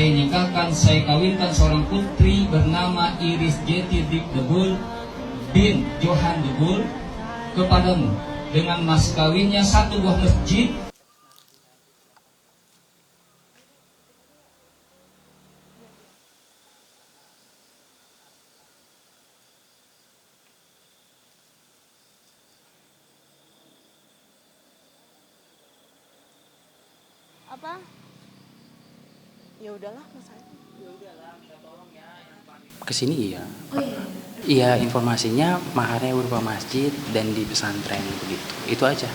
saya nikahkan, saya kawinkan seorang putri bernama Iris Jeti Debul bin Johan Debul kepadamu dengan mas kawinnya satu buah masjid. Apa? Ya udahlah, Mas. Kesini iya. Iya, informasinya maharnya berupa masjid dan di pesantren begitu. Itu aja.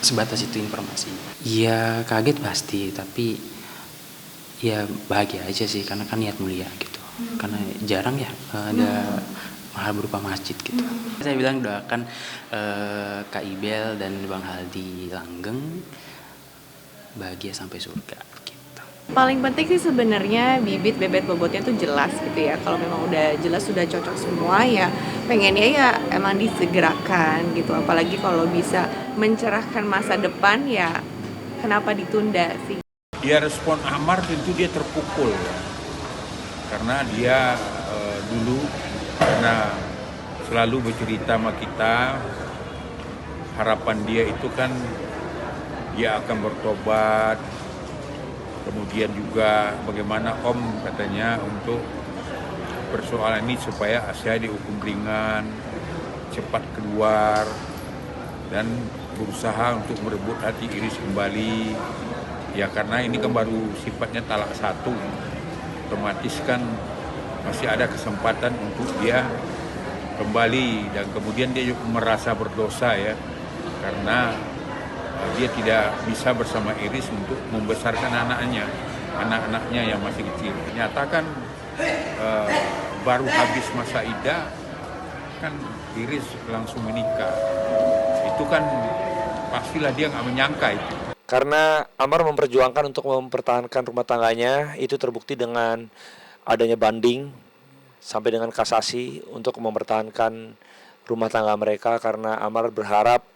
Sebatas itu informasinya. Iya, kaget pasti, tapi ya bahagia aja sih karena kan niat mulia gitu. Karena jarang ya ada mahar berupa masjid gitu. Saya bilang doakan Kak Ibel dan Bang Haldi langgeng bahagia sampai surga gitu. Paling penting sih sebenarnya bibit bebet bobotnya tuh jelas gitu ya. Kalau memang udah jelas, sudah cocok semua, ya pengennya ya emang disegerakan gitu. Apalagi kalau bisa mencerahkan masa depan, ya kenapa ditunda sih? Dia respon Amar tentu dia terpukul ya. Karena dia dulu karena selalu bercerita sama kita, harapan dia itu kan dia akan bertobat. Kemudian juga bagaimana Om katanya untuk persoalan ini supaya saya dihukum ringan, cepat keluar, dan berusaha untuk merebut hati Iris kembali. Ya karena ini kan baru sifatnya talak satu, otomatis kan masih ada kesempatan untuk dia kembali. Dan kemudian dia juga merasa berdosa ya, karena dia tidak bisa bersama Iris untuk membesarkan anak-anaknya yang masih kecil. Ternyata kan baru habis masa iddah kan Iris langsung menikah. Itu kan pastilah dia nggak menyangka itu. Karena Amar memperjuangkan untuk mempertahankan rumah tangganya, itu terbukti dengan adanya banding sampai dengan kasasi untuk mempertahankan rumah tangga mereka, karena Amar berharap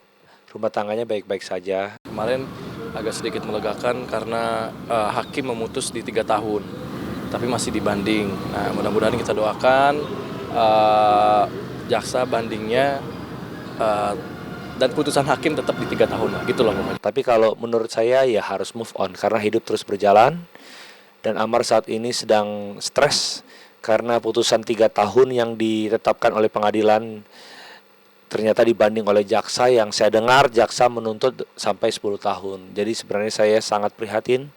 rumah tangganya baik-baik saja. Kemarin agak sedikit melegakan karena hakim memutus di 3 tahun, tapi masih dibanding. Nah, mudah-mudahan kita doakan jaksa bandingnya dan putusan hakim tetap di 3 tahun lah, gitu loh. Tapi kalau menurut saya ya harus move on karena hidup terus berjalan, dan Amar saat ini sedang stres karena putusan 3 tahun yang ditetapkan oleh pengadilan ternyata dibanding oleh jaksa, yang saya dengar jaksa menuntut sampai 10 tahun. Jadi sebenarnya saya sangat prihatin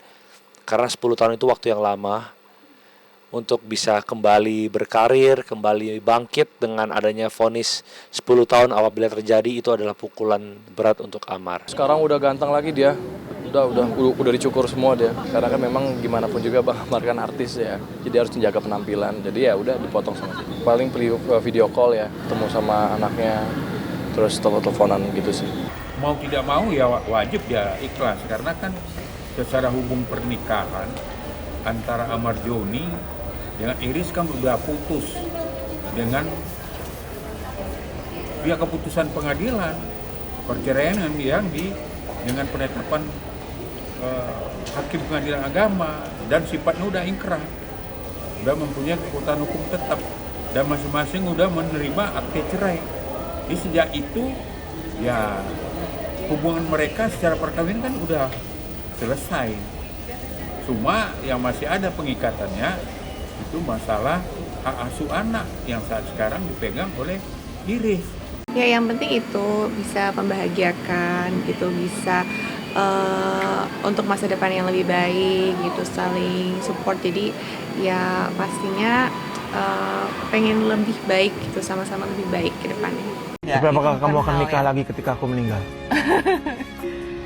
karena 10 tahun itu waktu yang lama untuk bisa kembali berkarir, kembali bangkit. Dengan adanya vonis 10 tahun apabila terjadi, itu adalah pukulan berat untuk Amar. Sekarang udah ganteng lagi dia. Udah dicukur semua dia. Karena kan memang gimana pun juga Bang Amar kan artis ya. Jadi harus menjaga penampilan. Jadi ya udah dipotong sama dia. Paling video call ya, ketemu sama anaknya, terus teleponan gitu sih. Mau tidak mau ya wajib dia ikhlas, karena kan secara hubung pernikahan antara Amar Joni dengan Iris kan udah putus dengan via keputusan pengadilan perceraian yang dengan penetapan hakim pengadilan agama, dan sifatnya udah ingkrah, udah mempunyai kekuatan hukum tetap, dan masing-masing udah menerima akte cerai. Jadi sejak itu ya hubungan mereka secara perkawinan kan udah selesai. Cuma yang masih ada pengikatannya itu masalah hak asuh anak yang saat sekarang dipegang oleh Iris. Ya yang penting itu bisa membahagiakan gitu, bisa untuk masa depan yang lebih baik gitu, saling support. Jadi ya pastinya pengen lebih baik gitu, sama-sama lebih baik ke depannya. Tapi apakah kamu akan nikah lagi ketika aku meninggal?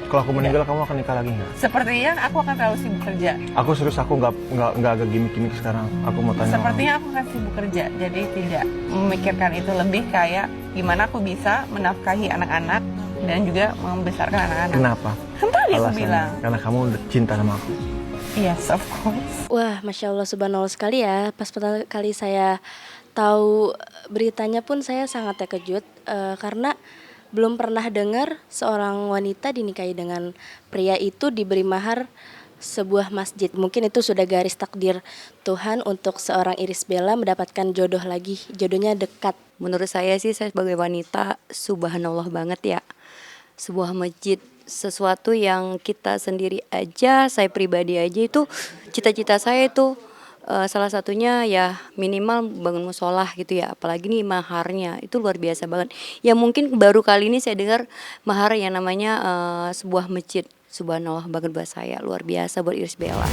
Kalau aku meninggal, kamu akan nikah lagi nggak? Sepertinya aku akan terlalu sibuk kerja. Aku serius, aku nggak agak gimmick-gimmick sekarang. Aku mau tanya. Sepertinya aku akan sibuk kerja, jadi tidak memikirkan itu. Lebih kayak gimana aku bisa menafkahi anak-anak dan juga membesarkan anak-anak. Kenapa? Tadi aku Alasannya? bilang. Karena kamu udah cinta sama aku. Yes, of course. Wah, Masya Allah, subhanallah sekali ya. Pas pertama kali saya tahu beritanya pun saya sangat terkejut, karena belum pernah dengar seorang wanita dinikahi dengan pria itu diberi mahar sebuah masjid. Mungkin itu sudah garis takdir Tuhan untuk seorang Irish Bella mendapatkan jodoh lagi, jodohnya dekat. Menurut saya sih, saya sebagai wanita, subhanallah banget ya. Sebuah masjid, sesuatu yang kita sendiri aja, saya pribadi aja itu, cita-cita saya itu salah satunya ya minimal bangun musola gitu ya. Apalagi nih maharnya, itu luar biasa banget. Ya mungkin baru kali ini saya dengar mahar yang namanya sebuah masjid. Subhanallah banget buat saya, luar biasa buat Irish Bella.